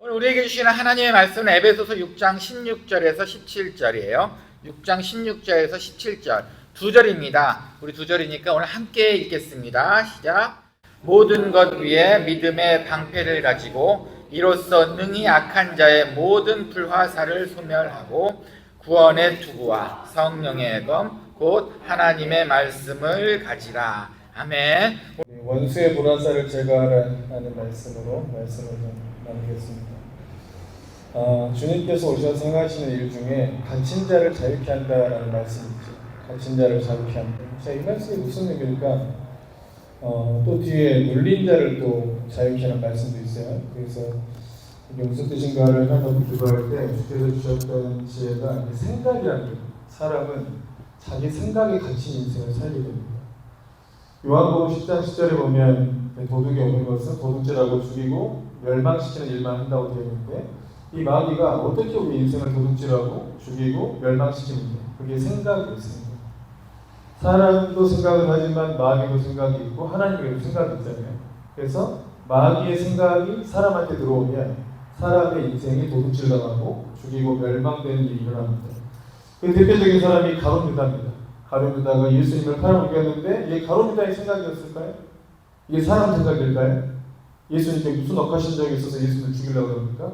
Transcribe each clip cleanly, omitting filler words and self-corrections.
오늘 우리에게 주시는 하나님의 말씀은 에베소서 6장 16절에서 17절이에요. 6장 16절에서 17절 두 절입니다. 우리 두 절이니까 오늘 함께 읽겠습니다. 시작. 모든 것 위에 믿음의 방패를 가지고 이로써 능히 악한 자의 모든 불화살을 소멸하고 구원의 투구와 성령의 검 곧 하나님의 말씀을 가지라. 아멘. 원수의 불화살을 제거하라는 말씀으로 말씀을 좀 나누겠습니다. 주님께서 오셔서 행하시는 일 중에 갇힌 자를 자유케 한다라는 말씀이 있죠. 갇힌 자를 자유케 한다. 자, 이 말씀이 무슨 의미일까? 또 뒤에 눌린 자를 또 자유케 하는 말씀도 있어요. 그래서 이게 무슨 뜻인가를 하나님 기도할 때 주께서 주셨던 지혜가 생각이라는 거예요. 사람은 자기 생각에 갇힌 인생을 살게 됩니다. 요한복음 10장 10절에 보면 도둑이 오는 것은 도둑질하고 죽이고 멸망시키는 일만 한다고 되어 있는데, 이 마귀가 어떻게 우리 인생을 도둑질하고 죽이고 멸망시키는지, 그게 생각이었습니다. 사람도 생각을 하지만 마귀도 생각이 있고 하나님에게도 생각이 있잖아요. 그래서 마귀의 생각이 사람한테 들어오면 사람의 인생이 도둑질당하고 죽이고 멸망되는 일이 일어납니다. 그 대표적인 사람이 가룟 유다입니다. 가룟 유다가 예수님을 팔아먹였는데 이게 가룟 유다의 생각이었을까요? 이게 사람 생각일까요? 예수님께 무슨 억하신 적이 있어서 예수님을 죽이려고 합니까?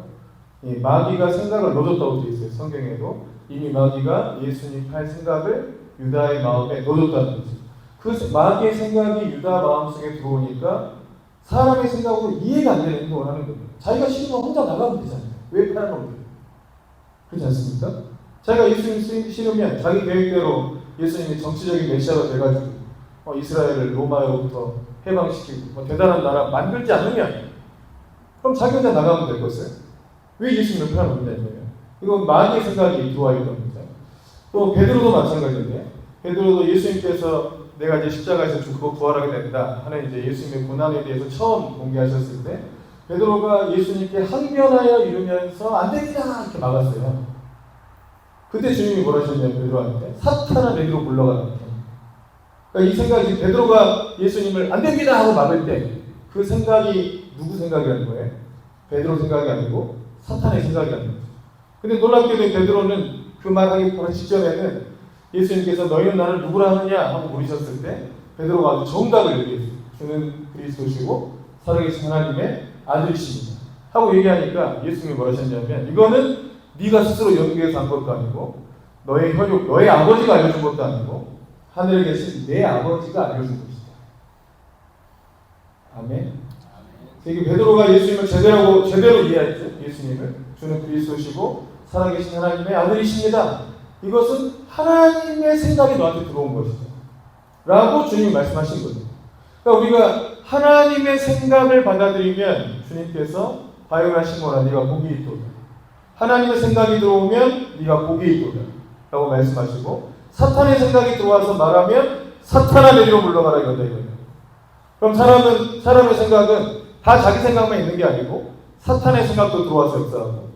마귀가 생각을 넣어줬다고 되어 있어요. 성경에도 이미 마귀가 예수님 팔 생각을 유다의 마음에 넣어줬다는 거죠. 그 마귀의 생각이 유다 마음속에 들어오니까 사람의 생각으로 이해가 안 되는 행동을 하는 겁니다. 자기가 싫으면 혼자 나가면 되잖아요. 왜 팔아먹어요? 그렇지 않습니까? 자기가 예수님 싫으면 자기 계획대로 예수님이 정치적인 메시아가 돼가지고 이스라엘을 로마로부터 해방시키고 대단한 나라 만들지 않으면 그럼 자기 혼자 나가면 될 것을 왜 예수님을 팔아먹는다는 거예요? 이건 마귀의 생각이 들어와 있는 겁니다. 또 베드로도 마찬가지인데, 베드로도 예수님께서 내가 이제 십자가에서 죽고 부활하게 된다 하는 이제 예수님의 고난에 대해서 처음 공개하셨을 때 베드로가 예수님께 항변하여 이르면서 안 됩니다 이렇게 막았어요. 그때 주님이 뭐라 하셨냐면 베드로한테 사탄아 내게로 물러가라. 그러니까 이 생각이 베드로가 예수님을 안 됩니다 하고 막을 때 그 생각이 누구 생각이라는 거예요? 베드로 생각이 아니고 사탄의 생각이라는 거죠. 근데 놀랍게도 베드로는 그 말하기 바로 직전에는 예수님께서 너희는 나를 누구라 하느냐 하고 물으셨을 때 베드로가 아주 정답을 얘기했어요. 주는 그리스도시고 살아계신 하나님의 아들이십니다 하고 얘기하니까 예수님이 뭐라 하셨냐면 이거는 네가 스스로 연구해서 한 것도 아니고 너의 혈육, 너의 아버지가 알려준 것도 아니고 하늘에 계신 내 아버지가 알려준 것이다. 아멘. 이게 베드로가 예수님을 제대로 이해했죠. 예수님을 주는 그리스도시고 살아계신 하나님의 아들이십니다. 이것은 하나님의 생각이 너한테 들어온 것이다 라고 주님이 말씀하신 거죠. 그러니까 우리가 하나님의 생각을 받아들이면 주님께서 바요나 시몬아 네가 복이 있도다. 하나님의 생각이 들어오면 네가 복이 있도다 라고 말씀하시고, 사탄의 생각이 들어와서 말하면 사탄아 내리로 물러가라 이거예요. 그럼 사람의 생각은 다 자기 생각만 있는 게 아니고 사탄의 생각도 들어와서 역사하고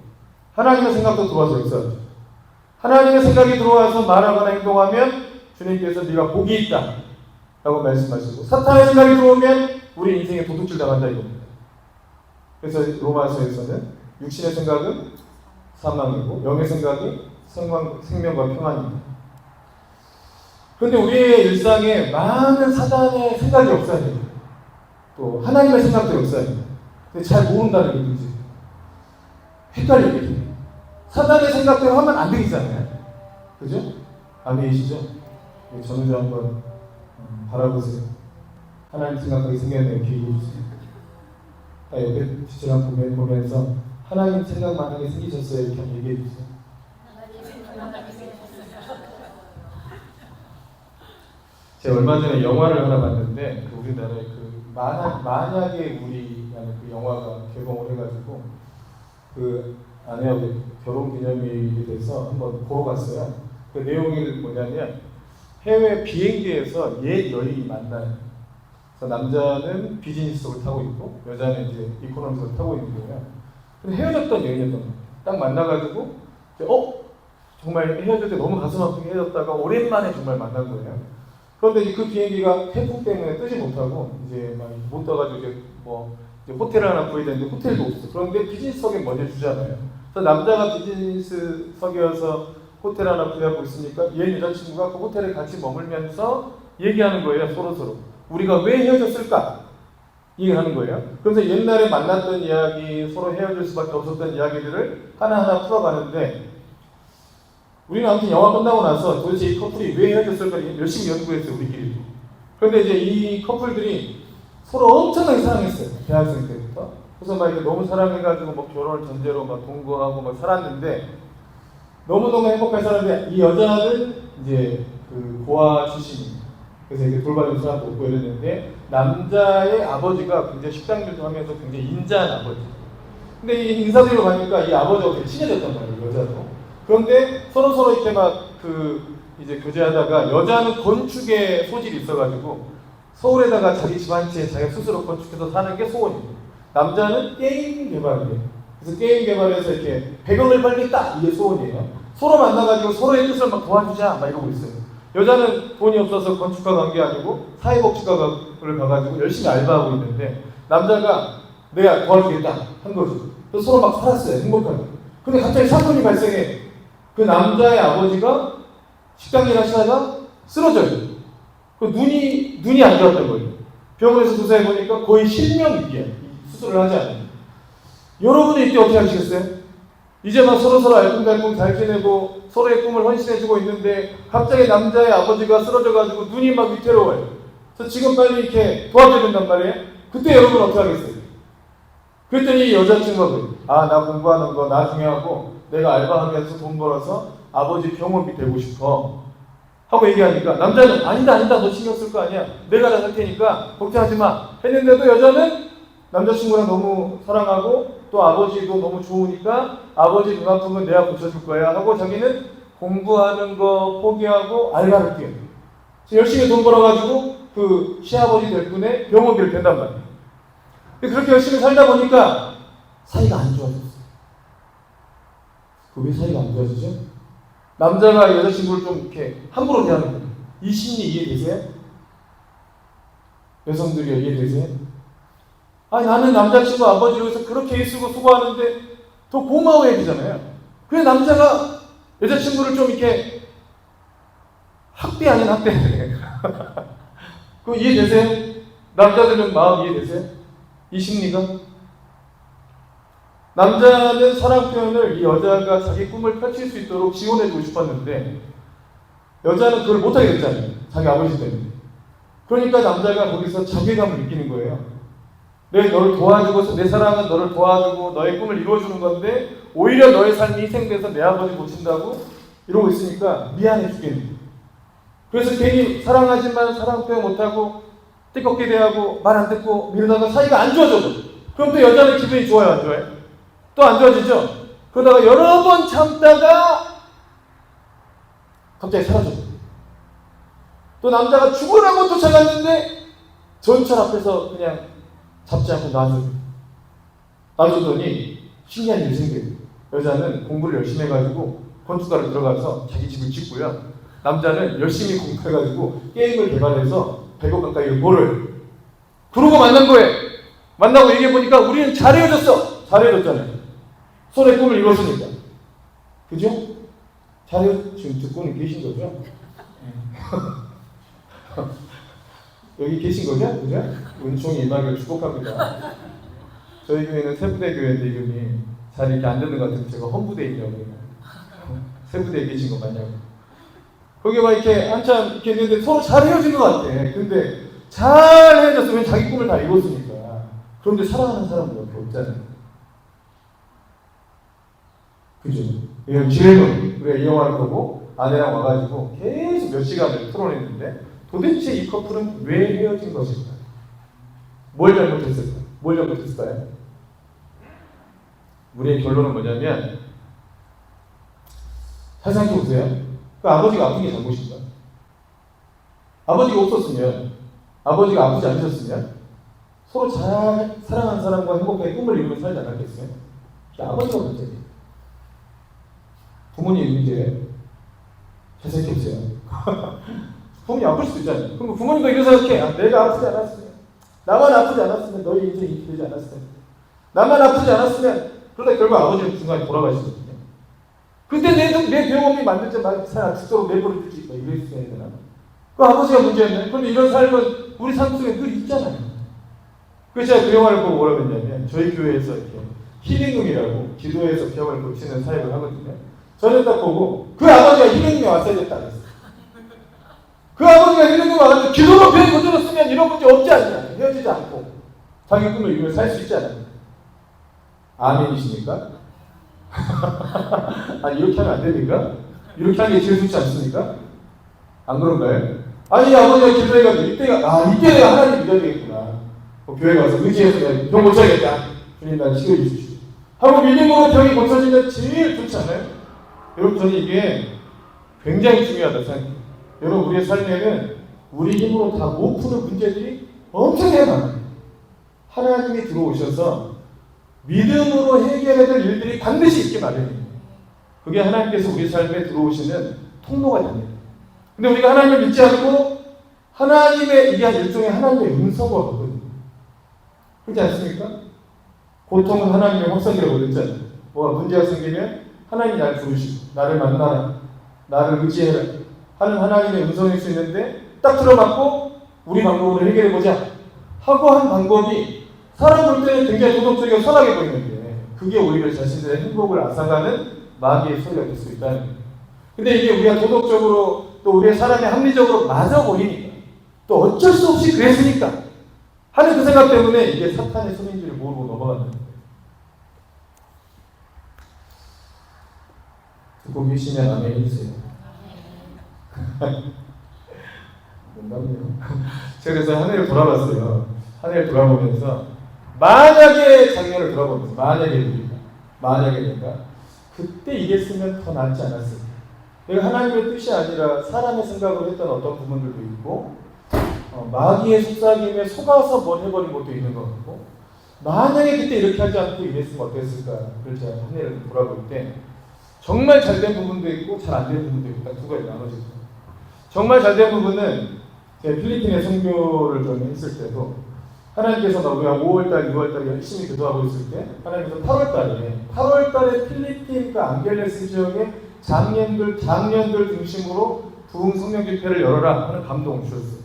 하나님의 생각도 들어와서 역사하죠. 하나님의 생각이 들어와서 말하거나 행동하면 주님께서 네가 복이 있다 라고 말씀하시고, 사탄의 생각이 들어오면 우리 인생에 도둑질 당한다 이겁니다. 그래서 로마서에서는 육신의 생각은 사망이고 영의 생각이 생명과 평안입니다. 그런데 우리의 일상에 많은 사단의 생각이 역사해요. 또 하나님의 생각도 역사해요. 근데 잘 모른다는 게 문제예요. 헷갈리게 돼요. 사단의 생각대로 하면 안 되잖아요. 그죠? 아멘이시죠? 전우주 한번 바라보세요. 하나님 생각하게 생겼네요. 기회해주세요. 옆에 지체랑 보면서 하나님 생각만 하게 생기셨어요. 이렇게 한번 얘기해주세요. 제가 얼마 전에 영화를 하나 봤는데 우리나라에 만약에 우리라는 그 영화가 개봉을 해가지고 그 아내하고 결혼기념일이 돼서 한번 보러 갔어요. 그 내용이 뭐냐면 해외 비행기에서 옛 여인이 만나요. 그래서 남자는 비즈니스석을 타고 있고 여자는 이제 이코노미석을 타고 있는 거예요. 근데 헤어졌던 여인이었던 거예요. 딱 만나가지고 정말 헤어질 때 너무 가슴 아프게 헤어졌다가 오랜만에 정말 만난 거예요. 그런데 이제 그 비행기가 태풍 때문에 뜨지 못하고 이제 막 못 떠가지고 이제 호텔을 하나 구해야 되는데 호텔도 없어. 그런데 비즈니스석에 먼저 주잖아요. 그래서 남자가 비즈니스석이어서 호텔 하나 구하고 있으니까 얘 여자친구가 그 호텔에 같이 머물면서 얘기하는 거예요. 서로 우리가 왜 헤어졌을까 얘기하는 거예요. 그래서 옛날에 만났던 이야기, 서로 헤어질 수밖에 없었던 이야기들을 하나하나 풀어가는데, 우리는 아무튼 영화 끝나고 나서 도대체 이 커플이 왜 헤어졌을까 열심히 연구했어요, 우리끼리. 그런데 이제 이 커플들이 서로 엄청나게 사랑했어요, 대학생 때부터. 그래서 막 이렇게 너무 사랑해가지고 뭐 결혼을 전제로 막 동거하고 막 살았는데, 너무너무 행복하게 살았는데, 이 여자는 이제 그 고아 출신이에요. 그래서 이렇게 돌봐주는 사람도 없고 이랬는데, 남자의 아버지가 굉장히 식당일도 하면서 굉장히 인자한 아버지. 근데 이 인사드리러 가니까 이 아버지가 되게 친해졌단 말이에요, 여자도. 그런데 서로 이렇게 막 이제 교제하다가, 여자는 건축에 소질이 있어가지고 서울에다가 자기 집 한 채 자기가 스스로 건축해서 사는 게 소원이에요. 남자는 게임 개발이에요. 그래서 게임 개발해서 이렇게 배경을 팔겠다, 이게 소원이에요. 서로 만나가지고 서로의 뜻을 막 도와주자 막 이러고 있어요. 여자는 돈이 없어서 건축가 간 게 아니고 사회복지과를 가가지고 열심히 알바하고 있는데, 남자가 내가 도와주겠다 한 거죠. 그래서 서로 막 살았어요, 행복하게. 근데 갑자기 사건이 발생해. 그 남자의 아버지가 식당 일 하시다가 쓰러져요. 그 눈이 안 좋았던 거예요. 병원에서 조사해 보니까 거의 실명 위기야. 수술을 하지 않아요. 여러분이 이때 어떻게 하시겠어요? 이제 막 서로 알콩달콩 잘 지내고 서로의 꿈을 헌신해주고 있는데, 갑자기 남자의 아버지가 쓰러져가지고 눈이 막 위태로워요. 그래서 지금 빨리 이렇게 도와줘야 된단 말이에요. 그때 여러분 어떻게 하겠어요? 그랬더니 여자친구가 그래요. 나 공부하는 거 나중에 하고 내가 알바하면서 돈 벌어서 아버지 병원비 되고 싶어 하고 얘기하니까, 남자는 아니다 너 신경 쓸 거 아니야, 내가 다 할 테니까 걱정하지 마 했는데도, 여자는 남자친구랑 너무 사랑하고 또 아버지도 너무 좋으니까 아버지 눈 아픈 건 내가 고쳐줄 거야 하고 자기는 공부하는 거 포기하고 알바를 뛰어요. 열심히 돈 벌어가지고 그 시아버지 될 분의 병원비를 댄단 말이에요. 그렇게 열심히 살다 보니까 사이가 안 좋아졌어요. 왜 사이가 안 좋아지죠? 남자가 여자친구를 좀 이렇게 함부로 대하는 거예요. 이 심리 이해되세요? 여성들이 이해되세요? 나는 남자친구 아버지를 위해서 그렇게 애쓰고 수고하는데 더 고마워해야 되잖아요. 그래서 남자가 여자친구를 좀 이렇게 학대 아닌 학대네. 그거 이해되세요? 남자들은 마음 이해되세요? 이 심리가? 남자는 사랑 표현을 이 여자가 자기 꿈을 펼칠 수 있도록 지원해주고 싶었는데, 여자는 그걸 못하게 됐잖아요, 자기 아버지 때문에. 그러니까 남자가 거기서 자괴감을 느끼는 거예요. 내 너를 도와주고서, 내 사랑은 너를 도와주고 너의 꿈을 이루어주는 건데 오히려 너의 삶이 희생돼서 내 아버지 모신다고 이러고 있으니까 미안해 죽겠네. 그래서 괜히 사랑하지만 사랑 표현 못하고 띠껍게 대하고 말 안 듣고 미루다가 사이가 안 좋아져. 그럼 또 여자는 기분이 좋아요, 안 좋아요? 또 안 좋아지죠? 그러다가 여러 번 참다가 갑자기 사라져. 또 남자가 죽으라고 쫓아갔는데 전철 앞에서 그냥 잡지 않고 놔주더니 신기한 일이 생겨요. 여자는 공부를 열심히 해가지고 건축가로 들어가서 자기 집을 짓고요. 남자는 열심히 공부해가지고 게임을 개발해서 100억 가까이 벌어요. 그러고 만난 거예요. 만나고 얘기해보니까 우리는 잘 헤어졌어. 잘 헤어졌잖아요. 서로의 꿈을 이뤘으니까. 그죠? 지금 듣고는 계신 거죠? 여기 계신 거죠? 그죠? 은총이 임하기를 축복합니다. 저희 교회는 세부대 교회인데 이름이 잘 이렇게 안 듣는 것 같아서 제가 헌부대이라고 해요. 세부대에 계신 거 맞냐고. 거기 막 이렇게 한참 이렇게 있는데 서로 잘 헤어진 것 같아. 근데 잘 헤어졌으면 자기 꿈을 다 이뤘으니까. 그런데 사랑하는 사람은 이렇게 없잖아요. 그죠? 이건 질문. 우리가 이 영화를 보고 아내랑 와가지고 계속 몇 시간을 토론했는데, 도대체 이 커플은 왜 헤어진 것일까? 뭘 잘못했을까? 뭘 잘못했을까요? 우리의 결론은 뭐냐면, 잘 생각해보세요. 그 아버지가 아픈 게 잘못인가? 아버지가 없었으면, 아버지가 아프지 않으셨으면 서로 잘 사랑하는 사람과 행복하게 꿈을 이루며 살지 않았겠어요? 아버지가 문제예요. 부모님 문제예요. 잘 생각해보세요. 부모님 아플 수도 있잖아요. 그럼 부모님도 이런 생각해. 내가 아프지 않았으면, 나만 아프지 않았으면 너희 인생이 이렇게 되지 않았을 텐데. 나만 아프지 않았으면 그러다 결국 아버지는 중간에 돌아가시거든요. 근데 내 병원비 만들 때 막 죽도록 내버려 두지 이럴 수가 있나? 그 아버지가 문제였나요? 그런데 이런 삶은 우리 삶 속에 늘 있잖아요. 그래서 제가 그 영화를 보고 뭐라고 했냐면 저희 교회에서 이렇게 힐링룸이라고 기도해서 병을 고치는 사역을 하거든요. 저는 딱 보고 그 아버지가 힐링룸에 왔어야 됐다 그랬어요. 그 아버지가 힐링룸에 와서 기도로 병 고쳐줬으면 이런 문제 없지 않냐. 헤어지지 않고 자기 꿈을 이루며 살 수 있지 않아요. 아멘이십니까? 아니 이렇게 하면 안 됩니까? 이렇게 하는 게 제일 좋지 않습니까? 안 그런가요? 아니 아버지가 기도해가지고 이때 내가 하나님 믿어야 되겠구나. 교회 가서 의지해서 병 고쳐야겠다. 주님 날 치료해 주십시오. 하고 믿음으로 병이 고쳐지면 제일 좋지 않아요? 여러분 저는 이게 굉장히 중요하다 생각해요. 여러분 우리의 삶에는 우리 힘으로 다 못 푸는 문제들이 엄청나게 많아요. 하나님이 들어오셔서 믿음으로 해결해야 될 일들이 반드시 있기 마련이에요. 그게 하나님께서 우리 삶에 들어오시는 통로가 됩니다. 근데 우리가 하나님을 믿지 않고 하나님의 이게 일종의 하나님의 음성어거든요. 그렇지 않습니까? 고통은 하나님의 확성이라고 그랬잖아요. 뭐가 문제가 생기면 하나님이 나를 부르시고 나를 만나라, 나를 의지해라 하는 하나님의 음성일 수 있는데 딱 들어맞고 우리 방법으로 해결해보자 하고 한 방법이 사람 볼 때는 굉장히 도덕적이고 선하게 보이는데 그게 오히려 자신들의 행복을 앗아가는 마귀의 소리가 될 수 있다는 거예요. 근데 이게 우리가 도덕적으로 또 우리의 사람이 합리적으로 맞아 보이니까 또 어쩔 수 없이 그랬으니까 하는 그 생각 때문에 이게 사탄의 소리인 줄 모르고 넘어가는 거예요. 듣고 계시면 아멘 해주세요. 농담이에요. 제가 그래서 한 해를 돌아봤어요. 한 해를 돌아보면서 만약에 작년을 돌아보면서 만약에 내가 그때 이랬으면 더 낫지 않았을까. 내가 하나님의 뜻이 아니라 사람의 생각으로 했던 어떤 부분들도 있고 마귀의 속삭임에 속아서 뭘 해버린 것도 있는 것 같고 만약에 그때 이렇게 하지 않고 이랬으면 어땠을까. 그래서 제가 한 해를 돌아볼 때 정말 잘된 부분도 있고 잘 안 된 부분도 있고 딱 두 가지 나눠지고 정말 잘된 부분은 제가 필리핀에 선교를 좀 했을 때도 하나님께서 우리가 5월달, 6월달 열심히 기도하고 있을 때 하나님께서 8월달에 필리핀 그 안겔레스 지역에 장년들 중심으로 부흥 성령 집회를 열어라 하는 감동을 주셨어요.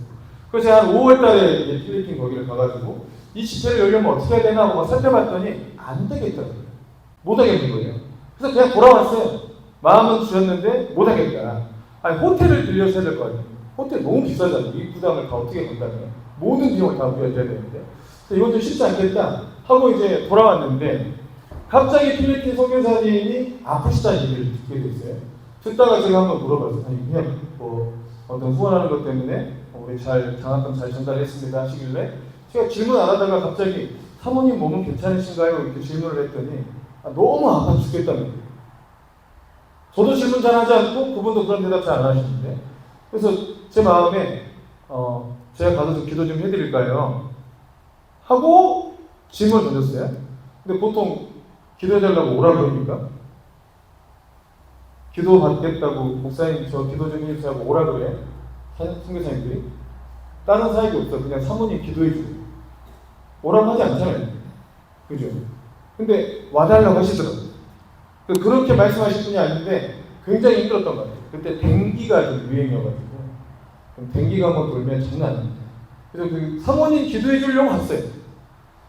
그래서 한 5월달에 필리핀 거기를 가가지고 이 집회를 열려면 어떻게 해야 되나 하고 막 살펴봤더니 안 되겠더라고요. 못 하겠는 거예요. 그래서 그냥 돌아왔어요. 마음은 주셨는데 못 하겠다. 아니 호텔을 빌려서 해야 될 거 아니에요. 호텔 너무 비싸잖아요. 이 부담을 다 어떻게 건다면 모든 비용을 다 우리가 내야 되는데 이건 좀 쉽지 않겠다 하고 이제 돌아왔는데 갑자기 필리핀 선교사님이 아프시다는 얘기를 듣게 됐어요. 듣다가 제가 한번 물어봤어요. 아니 그냥 뭐 어떤 후원하는 것 때문에 우리 장학금 잘 전달했습니다 하시길래 제가 질문 안 하다가 갑자기 사모님 몸은 괜찮으신가요? 이렇게 질문을 했더니 너무 아파 죽겠다는 거예요. 저도 질문 잘 하지 않고 그분도 그런 대답 잘 안 하시는데 그래서 제 마음에 제가 가서 좀 기도 좀 해드릴까요? 하고 질문을 던졌어요. 근데 보통 기도해달라고 오라 그럽니까? 기도 받겠다고 목사님 저 기도 좀 해주세요 하고 오라 그래. 선교사님들이 다른 사역이 없어. 그냥 사모님 기도해주고 오라고 하지 않잖아요. 그죠? 근데 와달라고 하시더라고요. 그렇게 말씀하실 분이 아닌데 굉장히 힘들었던 것 같아요. 그때 댕기가 좀 유행이어가지고 댕기가 한번 돌면 장난 아닙니다. 그래서 그 사모님 기도해 주려고 갔어요.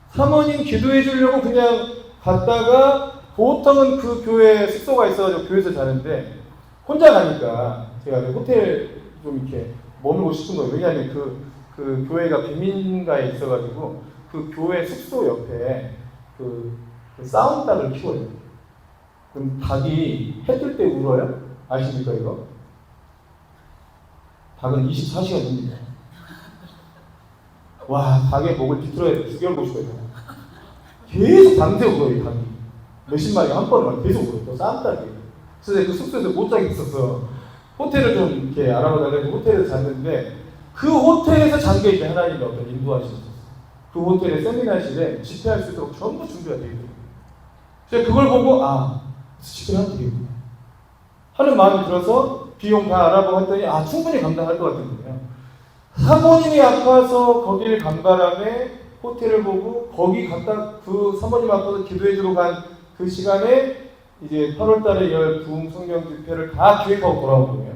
사모님 기도해 주려고 그냥 갔다가 보통은 그 교회 숙소가 있어가지고 교회에서 자는데 혼자 가니까 제가 호텔 좀 이렇게 머물고 싶은 거예요. 왜냐하면 그 교회가 비민가에 있어가지고 그 교회 숙소 옆에 그 싸움 닭을 키워요. 그럼 닭이 해 뜰 때 울어요? 아십니까 이거? 닭은 24시간 웁니다. 와, 닭의 목을 비틀어야 죽여보고 싶어요. 계속 밤새 울어요, 닭이. 몇십 마리가 한 번에 계속 울어요. 또 싸움 닭이에요. 그래서 그 숙소에서 못 자겠어서 호텔을 좀 이렇게 알아보다가 호텔에서 잤는데 그 호텔에서 잔 게 이제 하나님의 어떤 인도하시는 그 호텔의 세미나실에 집회할 수 있도록 전부 준비가 되어 있어요. 제가 그걸 보고 집회를 하면 되겠구나 하는 마음이 들어서 비용 다 알아보고 했더니 충분히 감당할 것 같은 거예요. 사모님이 아파서 거기를 간 바람에 호텔을 보고 거기 갔다 그 사모님 앞에서 기도해 주러 간 그 시간에 이제 8월 달에 열 부흥 성경 집회를 다 기획하고 돌아온 거예요.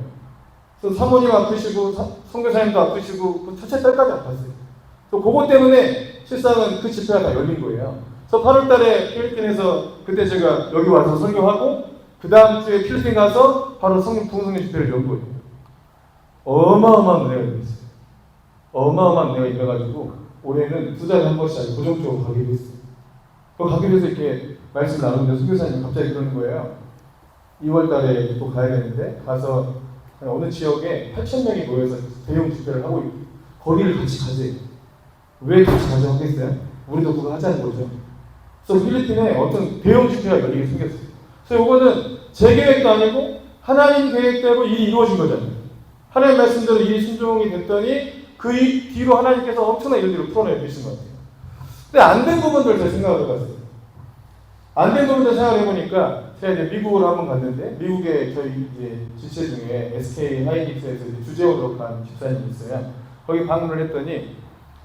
그래서 사모님 아프시고 선교사님도 아프시고 그 첫째 딸까지 아팠어요. 또 그것 때문에 실상은 그 집회가 다 열린 거예요. 그래서 8월 달에 필리핀에서 그때 제가 여기 와서 설교하고 그 다음 주에 필리핀 가서 바로 부흥 성경 집회를 연 거예요. 어마어마한 은혜가 있어요. 어마어마한 은혜가 있어가지고 올해는 2달에 한 번씩 아주 고정적으로 가기로 했어요. 가기로 해서 이렇게 말씀 나누는데 선교사님이 갑자기 그러는 거예요. 2월 달에 또 가야 되는데 가서 어느 지역에 8,000명이 모여서 대형 집회를 하고 있고 거기를 같이 가세요. 왜 같이 가자고 하겠어요? 우리도 그거 하자는 거죠. 그래서 필리핀에 어떤 대형 집회가 열리게 생겼어요. 그래서 이거는 제 계획도 아니고 하나님 계획대로 일이 이루어진 거잖아요. 하나님 말씀대로 일이 순종이 됐더니 그 뒤로 하나님께서 엄청난 일들을 풀어내 주신 것 같아요. 근데 안 된 부분들 제가 생각을 해봤어요. 안 된 부분들 생각을 해보니까 제가 이제 미국을 한번 갔는데 미국에 저희 이제 지체 중에 SK 하이닉스에서 주재원으로 간 집사님이 있어요. 거기 방문을 했더니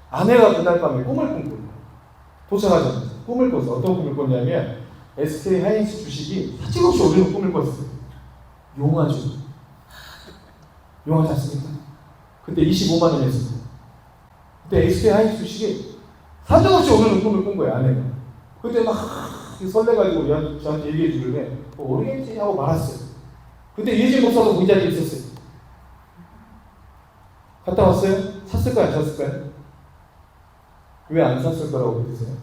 아내가 그날 밤에 꿈을 꾼 거예요. 도착하자마자 꿈을 꿨어요. 어떤 꿈을 꿨냐면 SK 하이닉스 주식이 사직없이 오르는 꿈을 꿨어요. 용하죠. 용하지 않습니까? 그때 25만 원이었어요. 그때 SK 하이닉스 주식이 사정없이 오르는 꿈을 꾼 거예요, 아내가. 그때 막 설레가지고 저한테 얘기해 주길래 오르겠지 하고 말았어요. 그때 예진 목사도 그 자리에 있었어요. 갔다 왔어요? 샀을까요? 안 샀을까요? 왜 안 샀을 거라고 그러세요?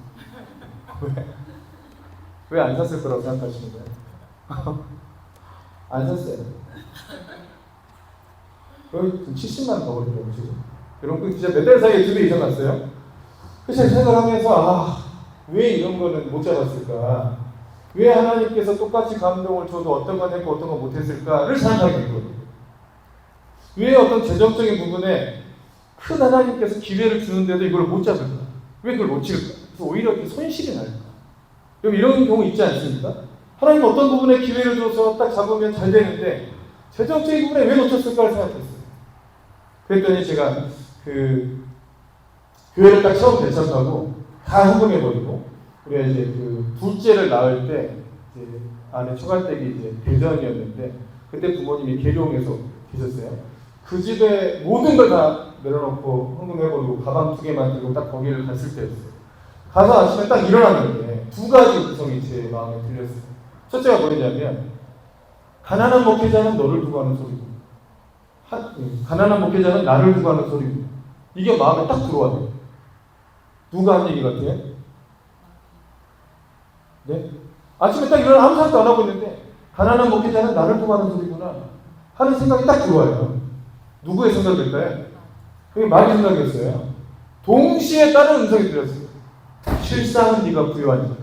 왜 안 샀을 거라고 생각하시는 거예요? 안 샀어요. 거의 70만 더 버리더라고요, 지금. 여러분, 진짜 몇 달 사이에 2배 이상 났어요? 그래서 생각을 하면서, 왜 이런 거는 못 잡았을까? 왜 하나님께서 똑같이 감동을 줘도 어떤 건 했고 어떤 건 못했을까를 생각하게 된 거예요. 왜 어떤 재정적인 부분에 큰 하나님께서 기회를 주는데도 이걸 못 잡을까? 왜 그걸 못 찍을까? 그래서 오히려 이렇게 손실이 날까? 여러분 이런 경우 있지 않습니까? 하나님 어떤 부분에 기회를 줘서 딱 잡으면 잘 되는데 재정적인 부분에 왜 놓쳤을까를 생각했어요. 그랬더니 제가 그 교회를 딱 처음 개척하고 다 헌금해버리고 우리가 이제 그 둘째를 낳을 때 이제 아내 초갈댁이 이제 대전이었는데 그때 부모님이 계룡에서 계셨어요. 그 집에 모든 걸 다 내려놓고 헌금해버리고 가방 2개만 들고 딱 거기를 갔을 때였어요. 가서 아침에 딱 일어났는데 2가지 구성이 제 마음에 들렸어요. 첫째가 뭐냐면 가난한 목회자는 너를 두고 하는 소리고 가난한 목회자는 나를 두고 하는 소리고 이게 마음에 딱 들어와요. 누가 한 얘기 같아요? 네? 아침에 딱 일어나 아무 생각도 안 하고 있는데 가난한 목회자는 나를 두고 하는 소리구나 하는 생각이 딱 들어와요. 누구의 생각일까요? 그게 마귀 생각이었어요. 동시에 다른 음성이 들렸어요. 실상은 네가 부여하니까.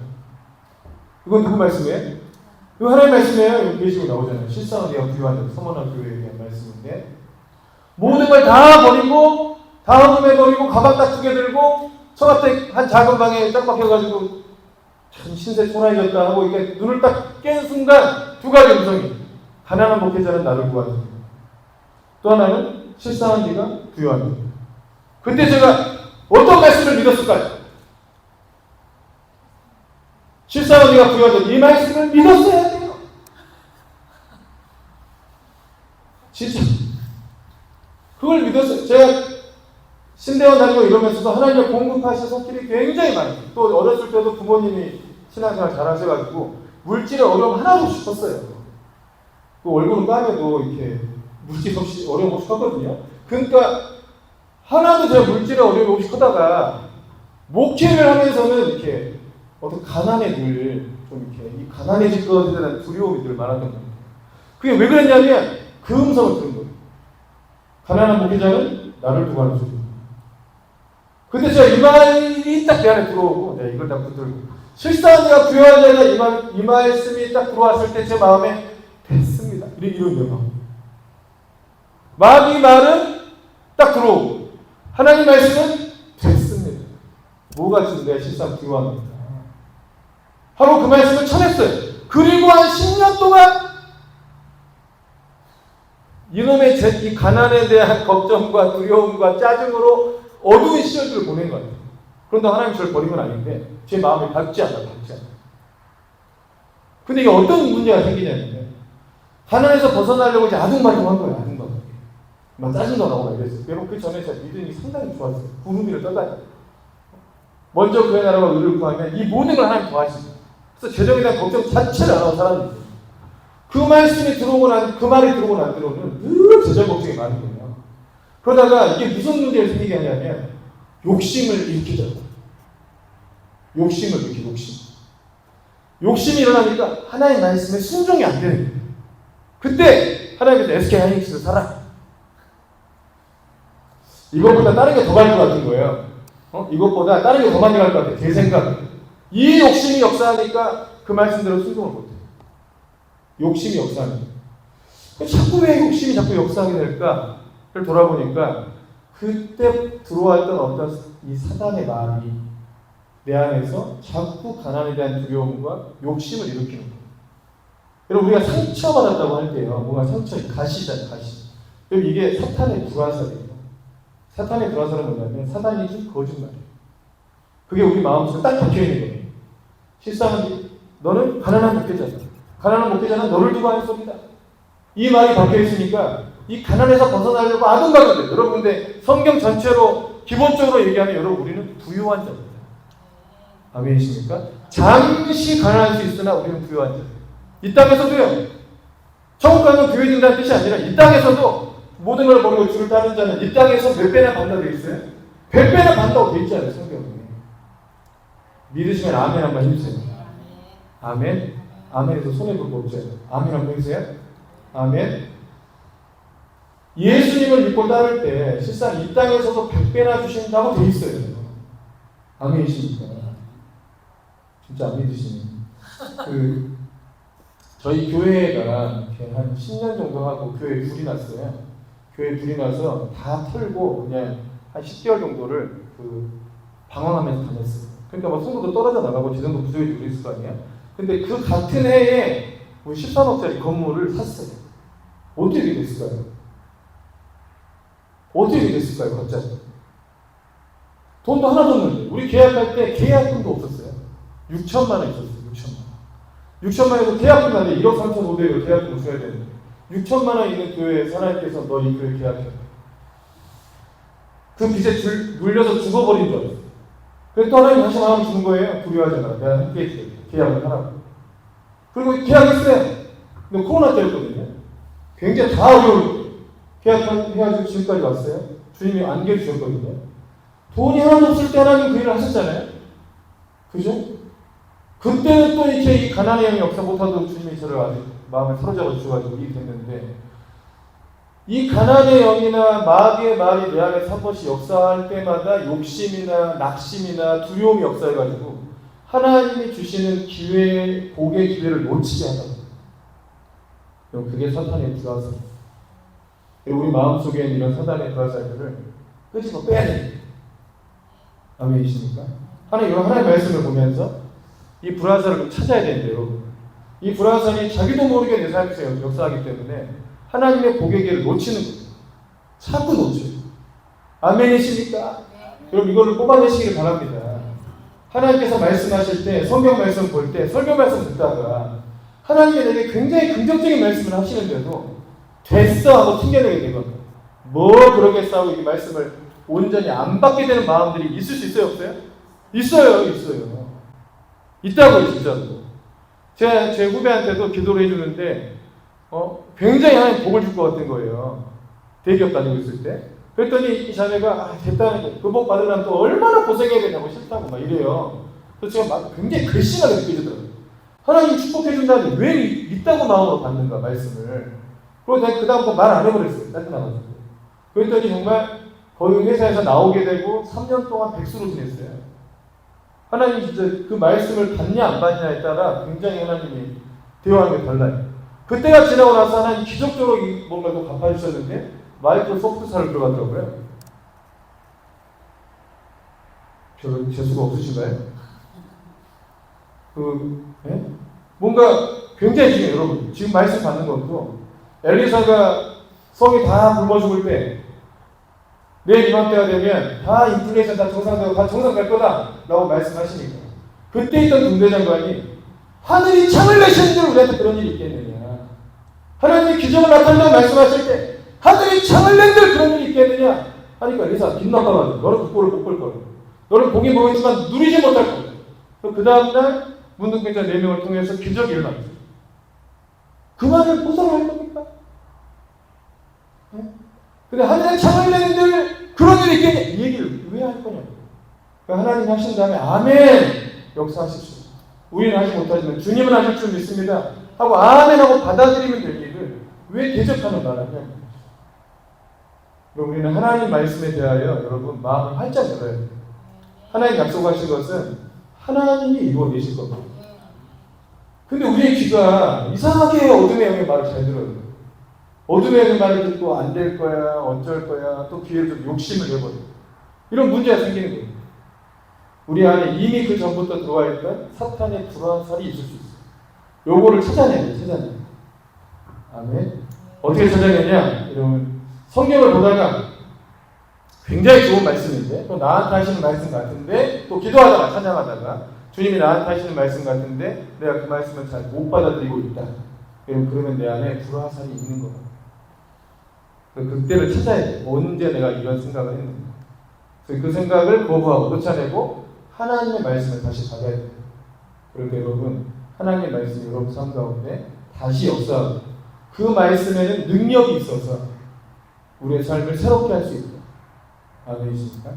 이건 누구 말씀이에요? 이거 하나님 말씀이에요. 여기 계시고 나오잖아요. 실상은 네가 부여하니까. 서머나 교회에 대한 말씀인데 모든 걸 다 버리고 다 헌금해버리고 가방 딱 2개 들고 처갓댁 한 작은 방에 딱 박혀가지고 참 신세 초라해졌다 하고 이렇게 눈을 딱 깬 순간 2가지 음성이 가난한 목회자는 나를 구하는 또 하나는 실상은 네가 부여하는 거예요. 그때 제가 어떤 말씀을 믿었을까요? 실상은 네가 부여하는 이 말씀을 믿었어야 돼요. 진짜 그걸 믿었어요. 제가 신대원 다니고 이러면서도 하나님의 공급하신 길이 굉장히 많아요. 또 어렸을 때도 부모님이 신앙생활 잘 하셔가지고 물질의 어려움 하나도 없이 컸어요. 그 얼굴은 까매도 이렇게 물질 없이 어려움 없이 컸거든요. 그러니까 하나도 제가 물질의 어려움 없이 크다가 목회를 하면서는 이렇게 어떤 가난에 늘 좀 이렇게 이 가난해질 것에 대한 두려움이 늘 많았던 거예요. 그게 왜 그랬냐면 그 음성을 들은 거예요. 가난한 목회자는 나를 두고 하는 소리. 근데 제가 이 말이 딱 내 안에 들어오고 내가 이걸 딱 붙들고 실상 내가 부여하려는 이 말씀이 딱 들어왔을 때 제 마음에 됐습니다. 이런 영광. 마귀 말은 딱 들어오고 하나님 말씀은 됐습니다. 뭐가 지금 내 실상 부여합니다. 하고 그 말씀을 쳐냈어요. 그리고 한 10년 동안 이놈의 이 가난에 대한 걱정과 두려움과 짜증으로 어두운 시절들을 보낸 것 같아요. 그런데 하나님 저를 버린 건 아닌데 제 마음이 밝지 않아. 근데 이게 어떤 문제가 생기냐면 가난에서 벗어나려고 이제 아둥바둥 한 거예요. 아둥바둥. 막 짜증도 나고 이랬어요. 여러분 그 전에 제가 믿음이 상당히 좋았어요. 구름 위를 떠다니고 먼저 그의 나라와 의를 구하면 이 모든 걸 하나님 더하십니다. 그래서 재정에 대한 걱정 자체를 안 하고 살았는데 그 말씀이 들어오고 난 그 말이 들어오고 난 뒤로는 늘 재정 걱정이 많은 거예요. 그러다가 이게 무슨 문제가 생기게 하냐면 욕심을 일으키더라고요. 욕심을 일으키 욕심이 일어나니까 하나님의 말씀에 순종이 안 되는 거예요. 그때 하나님께서 SK 하이닉스를 사라. 이것보다 다른 게 더 갈 것 같은 거예요. 이것보다 다른 게 더 많이 갈 것 같아요. 제 생각에. 이 욕심이 역사하니까 그 말씀대로 순종을 못해요. 욕심이 역사하니까. 자꾸 왜 욕심이 자꾸 역사하게 될까를 돌아보니까 그때 들어왔던 어떤 이 사단의 말이 내 안에서 자꾸 가난에 대한 두려움과 욕심을 일으키는 거예요. 여러분 우리가 상처받았다고 할 때요. 뭔가 상처, 가시잖아요. 가시. 여러분 이게 사탄의 불화살이에요. 사탄의 불화살은 뭐냐면 사단이 준 거짓말이에요. 그게 우리 마음속에 딱 박혀있는 거예요. 실상은 너는 가난한 목회자다. 가난한 목회자는 너를 두고 하는 소리다. 이 말이 박혀있으니까 이 가난에서 벗어나려고 아둥바둥 돼요. 여러분 근데 성경 전체로 기본적으로 얘기하면 여러분 우리는 부유한 자입니다. 아멘이십니까? 잠시 가난할 수 있으나 우리는 부유한 자. 이 땅에서도요. 천국 가면 부유해진다는 뜻이 아니라 이 땅에서도 모든 걸 버리고 주를 따르는 자는 이 땅에서 몇 배나 받는다고 되어 있어요? 100배나 받는다고 되어 있잖아요. 성경에. 믿으시면 아멘 한번 해주세요. 아멘. 아멘에서 손에 불고 없어요. 아멘 한번 해주세요. 아멘. 예수님을 믿고 따를 때 실상 이 땅에서도 100배나 주신다고 되어 있어요. 아멘이십니까? 진짜 안 믿으시네. 저희 교회가 한 10년 정도 하고 교회에 불이 났어요. 교회에 불이 나서 다 털고 그냥 한 10개월 정도를 방황하면서 다녔어요. 그러니까 막 성도도 떨어져 나가고 재정도 부족해지고 있을 거 아니야. 근데 그 같은 해에 우리 13억짜리 건물을 샀어요. 어떻게 됐을까요? 어떻게 됐을까요? 갑자기. 돈도 하나도 없는데 우리 계약할 때 계약금도 없었어요. 6천만 원 있었어요. 6천만 원에서 계약금 나는데 1억 3,500을 계약금을 줘야 되는데 6천만 원 있는 교회에 하나님께서 너 이 교회 계약해. 그 빚에 물려서 죽어버린 줄 알았어요. 그래서 또 하나님 다시 마음을 주는 거예요. 불효하지 마라. 내가 함께 해줄게. 계약을 하라고. 그리고 계약했어요. 근데 코로나 때였거든요. 굉장히 다 어려울 계약해가지고 지금까지 왔어요. 주님이 안겨 주셨거든요. 돈이 하나도 없을 때 하나님 그 일을 하셨잖아요. 그죠? 그때는 또 이렇게 이 가난의 영이 역사 못하도록 주님이 저를 아주 마음을 사로잡아 주셔가지고 일이 됐는데 이 가난의 영이나 마귀의 말이 내 안에서 한 번씩 역사할 때마다 욕심이나 낙심이나 두려움이 역사해가지고 하나님이 주시는 기회, 복의 기회를 놓치게 한다. 그게 사탄의 불화살. 우리 마음속에 있는 이런 사탄의 불화살들을 끄집어 빼야 됩니다. 아멘이십니까? 하나님 말씀을 보면서 이 불화살을 찾아야 되는데 여러분. 이 불화살이 자기도 모르게 내 삶에서 역사하기 때문에 하나님의 복의 기회를 놓치는 거예요. 자꾸 놓쳐요. 아멘이십니까? 여러분 이거를 뽑아내시기를 바랍니다. 하나님께서 말씀하실 때 성경 말씀 볼 때 설교 말씀 듣다가 하나님이 내게 굉장히 긍정적인 말씀을 하시는데도 됐어 하고 튕겨내게 되거든요. 뭐 그러겠어 이 말씀을 온전히 안 받게 되는 마음들이 있을 수 있어요? 없어요? 있어요. 있다고요, 진짜로. 제가 제 후배한테도 기도를 해주는데, 굉장히 하나님 복을 줄 것 같은 거예요. 대기업 다니고 있을 때. 그랬더니 이 자매가, 됐다는 그 복 받으려면 또 얼마나 고생해야 되냐고 싫다고 막 이래요. 그래서 제가 막 굉장히 괘씸하게 느껴지더라고요. 하나님 축복해준다니 왜 믿다고 마음으로 받는가, 말씀을. 그리고 내가 그다음부터 말 안 해버렸어요. 따뜻나가지고. 그랬더니 정말 거의 회사에서 나오게 되고 3년 동안 백수로 지냈어요. 하나님 진짜 그 말씀을 받냐 안 받냐에 따라 굉장히 하나님이 대화하는 게 달라요. 그때가 지나고 나서 하나님 기적적으로 뭔가 또 갚아주셨는데 마이크로소프트사를 들어가더라고요. 별로 재수가 없으신가요? 뭔가 굉장히 중요해요, 여러분. 지금 말씀 받는 것도 엘리사가 성이 다 굶어 죽을 때 내일 이맘때가 되면 다 인플레이션 다 정상되고 다 정상 갈 거다 라고 말씀하시니까 그때 있던 군대장관이 하늘이 창을 내시는데 우리한테 그런 일이 있겠느냐, 하나님이 기적을 나타낸다고 말씀하실 때 하늘이 창을 낸들 그런 일이 있겠느냐 하니까 리사 빗나가가지고 너는 국보를 못 볼 거야, 너는 보긴 보겠지만 누리지 못할 거야. 그 다음날 문둥병자 4명을 통해서 기적이 일어났어요. 그 말을 보상할 겁니까? 근데 하늘에 창을 내는들 그런 일이 있겠냐, 이 얘기를 왜 할 거냐고. 그러니까 하나님 하신 다음에 아멘 역사하십시오. 우리는 하지 못하지만 주님은 하실 줄 믿습니다 하고 아멘하고 받아들이면 될 일을 왜 대적하는 말하냐. 우리는 하나님 말씀에 대하여 여러분 마음을 활짝 열어야 돼요. 하나님 약속하신 것은 하나님이 이루어내실 겁니다. 근데 우리의 귀가 이상하게 어둠의 영의 말을 잘 들어요. 어둠의 영의 말을 듣고 안 될 거야, 어쩔 거야, 또 귀에 좀 욕심을 내버려요. 이런 문제가 생기는 거예요. 우리 안에 이미 그 전부터 들어와 있던 사탄의 불화살이 있을 수 있어요. 요거를 찾아내야 돼요. 찾아내요. 아멘. 어떻게 찾아내냐? 여러분 성경을 보다가 굉장히 좋은 말씀인데 또 나한테 하시는 말씀 같은데 또 기도하다가 찬양하다가 주님이 나한테 하시는 말씀 같은데 내가 그 말씀을 잘 못 받아들이고 있다. 그러면 내 안에 불화살이 있는 거야. 그때를 찾아야 돼. 언제 내가 이런 생각을 했는가. 그래서 그 생각을 거부하고 쫓아내고 하나님의 말씀을 다시 받아야 돼요. 그러니까 여러분 하나님의 말씀이 여러분 삶 가운데 다시 역사하고 그 말씀에는 능력이 있어서 우리의 삶을 새롭게 할 수 있다. 아멘이십니까?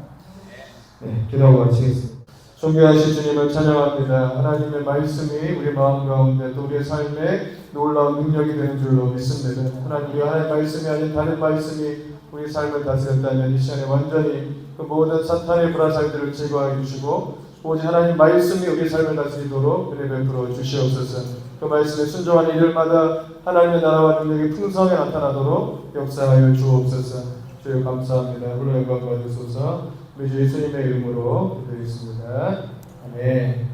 네, 기도하고 마치겠습니다. 존귀하신 주님을 찬양합니다. 하나님의 말씀이 우리 마음 가운데 또 우리의 삶에 놀라운 능력이 되는 줄로 믿습니다. 하나님, 우리 하나님의 말씀이 아닌 다른 말씀이 우리 삶을 다스렸다면 이 시간에 완전히 그 모든 사탄의 불화살들을 제거하여 주시고 오직 하나님 말씀이 우리 삶을 다스리도록 은혜 베풀어 주시옵소서. 그 말씀에 순종하는 이들마다 하나님의 나라와 능력이 풍성하게 나타나도록 역사하여 주옵소서. 주여 감사합니다. 물론 영광 받으소서. 우리 주 예수님의 이름으로 기도했습니다. 아멘.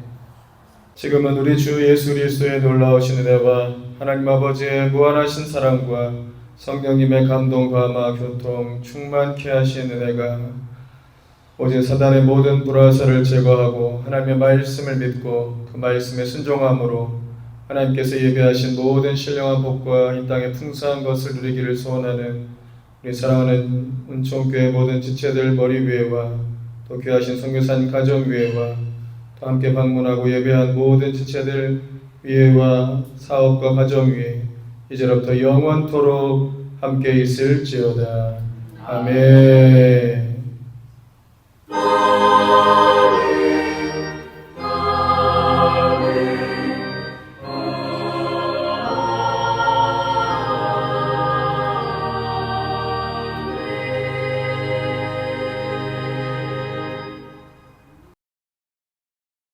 지금은 우리 주 예수 그리스도의 놀라우신 은혜와 하나님 아버지의 무한하신 사랑과 성령님의 감동, 감화, 교통 충만케 하신 은혜가 오직 사단의 모든 불화살을 제거하고 하나님의 말씀을 믿고 그 말씀에 순종함으로 하나님께서 예배하신 모든 신령한 복과 이 땅의 풍성한 것을 누리기를 소원하는 우리 사랑하는 은총교회 모든 지체들 머리 위에와 또 귀하신 선교사님 가정 위에와 또 함께 방문하고 예배한 모든 지체들 위에와 사업과 가정 위에 이제로부터 영원토록 함께 있을지어다. 아멘.